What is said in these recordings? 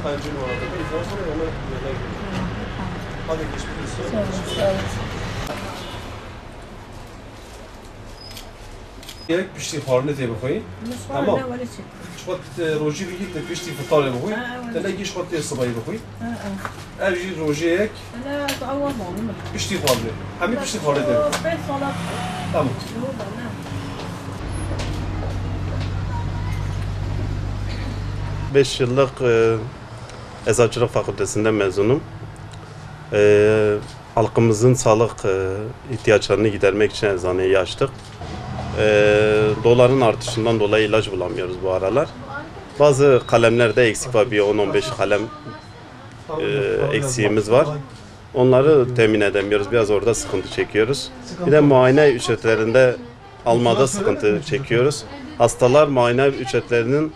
Kancı numarada bir ifade sonra ona yerine geliyor. Hadi geçmiş olsun. Sağ olun. Gerek pişti farını diye bakayım. Tamam. Şubat roji bir gitti pişti fıtarı bakayım. Tene giş şubat diye sabahı bakayım. Evci roji ek. Pişti farını. Hem pişti farını diye. Tamam. 5 yıllık Eczacılık Fakültesinden mezunum. Halkımızın sağlık ihtiyaçlarını gidermek için eczaneyi açtık. Doların artışından dolayı ilaç bulamıyoruz bu aralar. Bazı kalemlerde eksik var, bir 10-15 kalem eksiğimiz var. Onları temin edemiyoruz, biraz orada sıkıntı çekiyoruz. Bir de muayene ücretlerinde almada sıkıntı çekiyoruz. Hastalar muayene ücretlerinin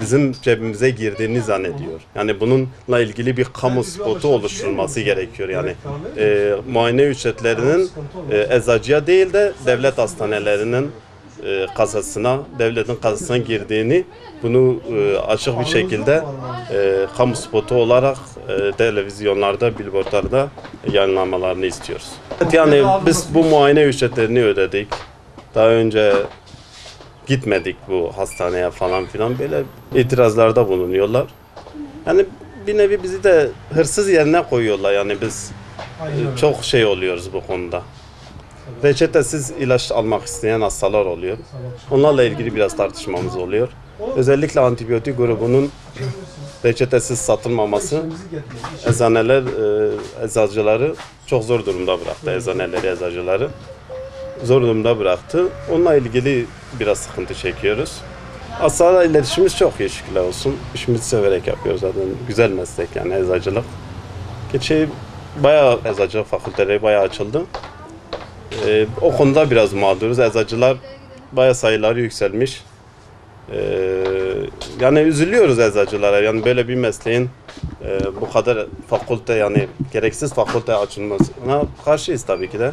bizim cebimize girdiğini zannediyor. Yani bununla ilgili bir kamu spotu oluşturulması gerekiyor. Yani muayene ücretlerinin eczacıya değil de devlet hastanelerinin kasasına, devletin kasasına girdiğini, bunu açık bir şekilde kamu spotu olarak televizyonlarda, billboardlarda yayınlamalarını istiyoruz. Yani biz bu muayene ücretlerini ödedik. Daha önce gitmedik bu hastaneye falan filan, böyle itirazlarda bulunuyorlar. Yani bir nevi bizi de hırsız yerine koyuyorlar, yani biz çok şey oluyoruz bu konuda. Reçetesiz ilaç almak isteyen hastalar oluyor. Onlarla ilgili biraz tartışmamız oluyor. Özellikle antibiyotik grubunun reçetesiz satılmaması eczaneler, eczacıları çok zor durumda bıraktı. Eczaneleri, eczacıları zor durumda bıraktı. Onunla ilgili biraz sıkıntı çekiyoruz. Hastalarla iletişimimiz çok iyi, şükürler olsun. İşimizi severek yapıyoruz zaten. Güzel meslek yani eczacılık. Bayağı eczacılık fakülteleri bayağı açıldı. O konuda biraz mağduruz. Eczacılar bayağı sayıları yükselmiş. Yani üzülüyoruz eczacılara. Yani böyle bir mesleğin bu kadar fakülte, yani gereksiz fakülte açılmasına karşıyız tabii ki de.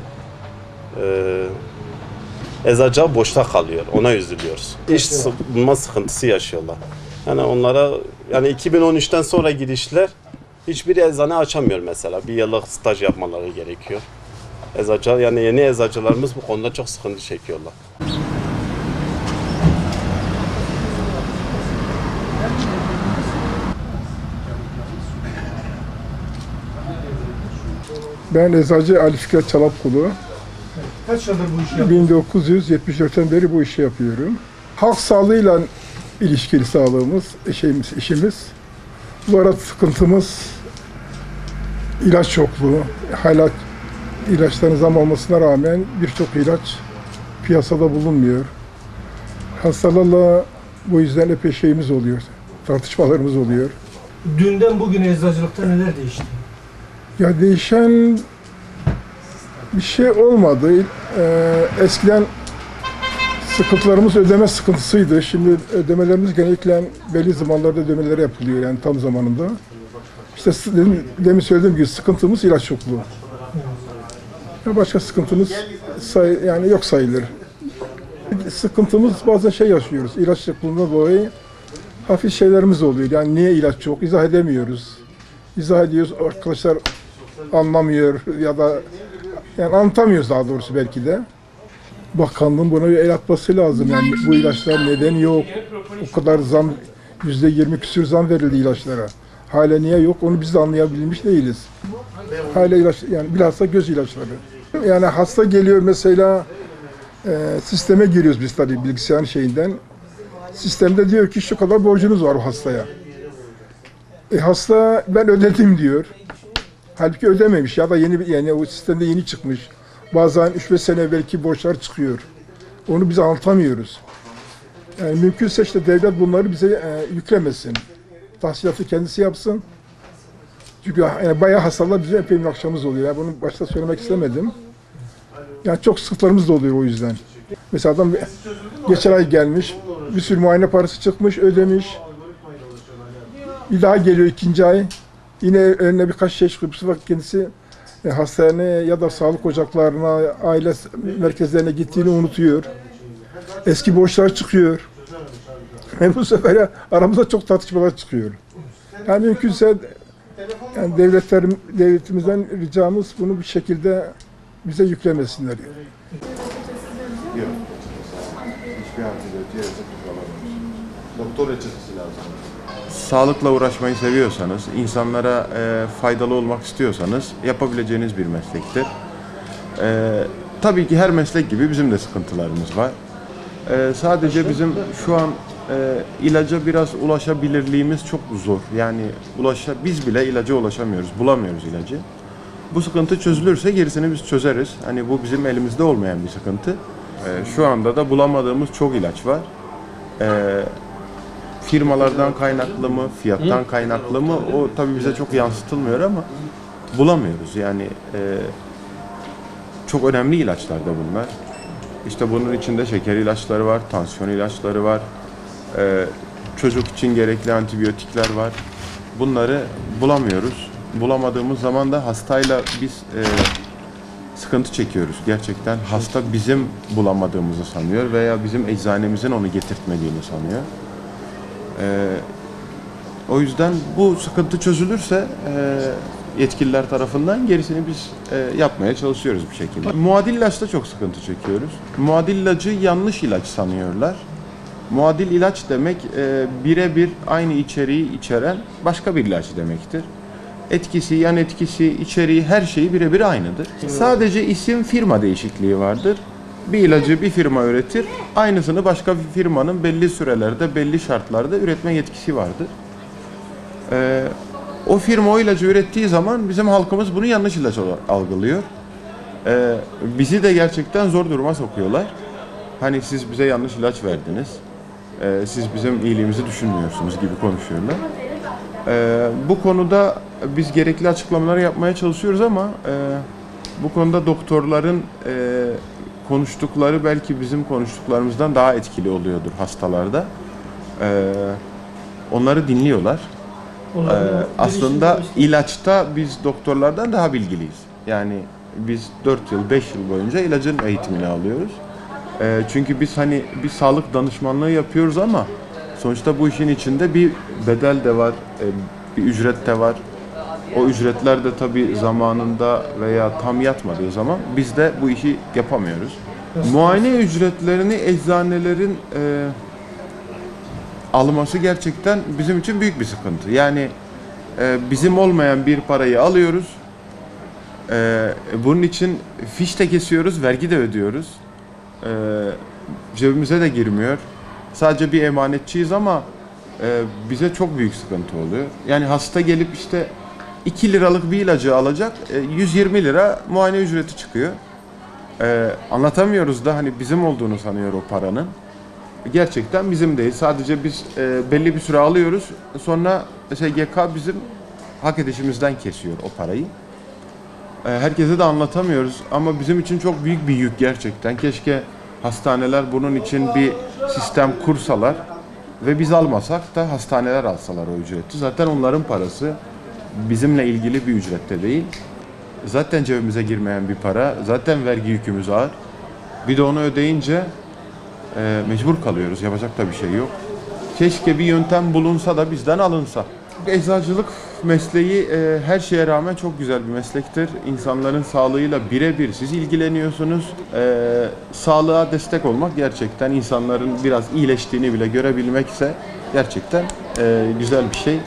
Eczacı boşta kalıyor. Ona üzülüyoruz. İş bulma sıkıntısı yaşıyorlar. Yani onlara, yani 2013'ten sonra gidişler hiçbir eczane açamıyor mesela. Bir yıllık staj yapmaları gerekiyor. Eczacı, yani yeni eczacılarımız bu konuda çok sıkıntı çekiyorlar. Ben eczacı Ali Fikret Çalapkulu. Kaç yıldır bu işi yapıyorsunuz? 1974'ten beri bu işi yapıyorum. Halk sağlığıyla ilişkili sağlığımız, işimiz. Bu arada sıkıntımız ilaç çokluğu. Hala ilaçların zam olmasına rağmen birçok ilaç piyasada bulunmuyor. Hastalarla bu yüzden epey şeyimiz oluyor, tartışmalarımız oluyor. Dünden bugüne eczacılıkta neler değişti? Ya değişen bir şey olmadı. Eskiden sıkıntılarımız ödeme sıkıntısıydı. Şimdi ödemelerimiz genellikle belli zamanlarda ödemeleri yapılıyor, yani tam zamanında. İşte demin söylediğim gibi sıkıntımız ilaç çokluğu. Başka sıkıntımız yani yok sayılır. Sıkıntımız bazen şey yaşıyoruz. İlaç çokluğundan dolayı hafif şeylerimiz oluyor. Yani niye ilaç çok? İzah edemiyoruz. İzah ediyoruz, arkadaşlar anlamıyor ya da yani anlatamıyoruz daha doğrusu belki de. Bakanlığın buna bir el atması lazım. Yani bu ilaçlar neden yok? O kadar zam, %20 küsür zam verildi ilaçlara. Hala niye yok? Onu biz de anlayabilmiş değiliz. Hala ilaç, yani bilhassa göz ilaçları. Yani hasta geliyor mesela, sisteme giriyoruz biz tabii bilgisayarın şeyinden. Sistemde diyor ki şu kadar borcunuz var o hastaya. Hasta ben ödedim diyor. Halbuki ödememiş ya da yani o sistemde yeni çıkmış. Bazen 3-5 sene belki borçlar çıkıyor. Onu biz anlatamıyoruz. Yani mümkünse işte devlet bunları bize yüklemesin. Tahsilatı kendisi yapsın. Çünkü yani bayağı hastalar bize epey akşamımız oluyor. Yani bunu başta söylemek istemedim. Yani çok sıkıntılarımız da oluyor o yüzden. Mesela adam geçen ay gelmiş, bir sürü muayene parası çıkmış, ödemiş. Bir daha geliyor ikinci ay. Yine önüne birkaç şey çıkıyor. Bu sefer kendisi hastaneye ya da sağlık ocaklarına, aile merkezlerine gittiğini unutuyor. Eski borçlar çıkıyor. Bu sefer aramızda çok tartışmalar çıkıyor. Yani mümkünse yani devletimizden ricamız bunu bir şekilde bize yüklemesinler. Yani. Yok. Hiçbir antibiyotiğe yazık kullanamıyoruz. Doktor reçetesi lazım. Sağlıkla uğraşmayı seviyorsanız, insanlara faydalı olmak istiyorsanız yapabileceğiniz bir meslektir. Tabii ki her meslek gibi bizim de sıkıntılarımız var. Sadece bizim şu an ilaca biraz ulaşabilirliğimiz çok zor. Yani biz bile ilaca ulaşamıyoruz, bulamıyoruz ilacı. Bu sıkıntı çözülürse gerisini biz çözeriz. Hani bu bizim elimizde olmayan bir sıkıntı. Şu anda da bulamadığımız çok ilaç var. Firmalardan kaynaklı mı, fiyattan kaynaklı mı o tabii bize çok yansıtılmıyor ama bulamıyoruz. Yani çok önemli ilaçlar da bunlar. İşte bunun içinde şeker ilaçları var, tansiyon ilaçları var, çocuk için gerekli antibiyotikler var. Bunları bulamıyoruz. Bulamadığımız zaman da hastayla biz sıkıntı çekiyoruz. Gerçekten hasta bizim bulamadığımızı sanıyor veya bizim eczanemizin onu getirtmediğini sanıyor. O yüzden bu sıkıntı çözülürse yetkililer tarafından gerisini biz yapmaya çalışıyoruz bir şekilde. Muadil ilaçta çok sıkıntı çekiyoruz. Muadil ilacı yanlış ilaç sanıyorlar. Muadil ilaç demek birebir aynı içeriği içeren başka bir ilaç demektir. Etkisi, yan etkisi, içeriği her şeyi birebir aynıdır. Sadece isim firma değişikliği vardır. Bir ilacı bir firma üretir, aynısını başka bir firmanın belli sürelerde, belli şartlarda üretme yetkisi vardır. O firma o ilacı ürettiği zaman bizim halkımız bunu yanlış ilaç olarak algılıyor. Bizi de gerçekten zor duruma sokuyorlar. Hani siz bize yanlış ilaç verdiniz, siz bizim iyiliğimizi düşünmüyorsunuz gibi konuşuyorlar. Bu konuda biz gerekli açıklamaları yapmaya çalışıyoruz ama bu konuda doktorların konuştukları belki bizim konuştuklarımızdan daha etkili oluyordur hastalarda. Onları dinliyorlar. Aslında ilaçta biz doktorlardan daha bilgiliyiz. Yani biz 4 yıl, 5 yıl boyunca ilacın eğitimini alıyoruz. Çünkü biz hani bir sağlık danışmanlığı yapıyoruz ama sonuçta bu işin içinde bir bedel de var, bir ücret de var. O ücretler de tabii zamanında veya tam yatmadığı zaman biz de bu işi yapamıyoruz. Muayene ücretlerini eczanelerin alması gerçekten bizim için büyük bir sıkıntı. Yani bizim olmayan bir parayı alıyoruz. Bunun için fiş de kesiyoruz, vergi de ödüyoruz. Cebimize de girmiyor. Sadece bir emanetçiyiz ama bize çok büyük sıkıntı oluyor. Yani hasta gelip işte 2 liralık bir ilacı alacak, 120 lira muayene ücreti çıkıyor. Anlatamıyoruz da hani bizim olduğunu sanıyor o paranın. Gerçekten bizim değil. Sadece biz belli bir süre alıyoruz. Sonra SGK bizim hak edişimizden kesiyor o parayı. Herkese de anlatamıyoruz ama bizim için çok büyük bir yük gerçekten. Keşke hastaneler bunun için bir sistem kursalar ve biz almasak da hastaneler alsalar o ücreti. Zaten onların parası bizimle ilgili bir ücrette değil. Zaten cebimize girmeyen bir para. Zaten vergi yükümüz ağır. Bir de onu ödeyince mecbur kalıyoruz. Yapacak da bir şey yok. Keşke bir yöntem bulunsa da bizden alınsa. Eczacılık mesleği her şeye rağmen çok güzel bir meslektir. İnsanların sağlığıyla birebir siz ilgileniyorsunuz. Sağlığa destek olmak gerçekten insanların biraz iyileştiğini bile görebilmekse gerçekten güzel bir şey.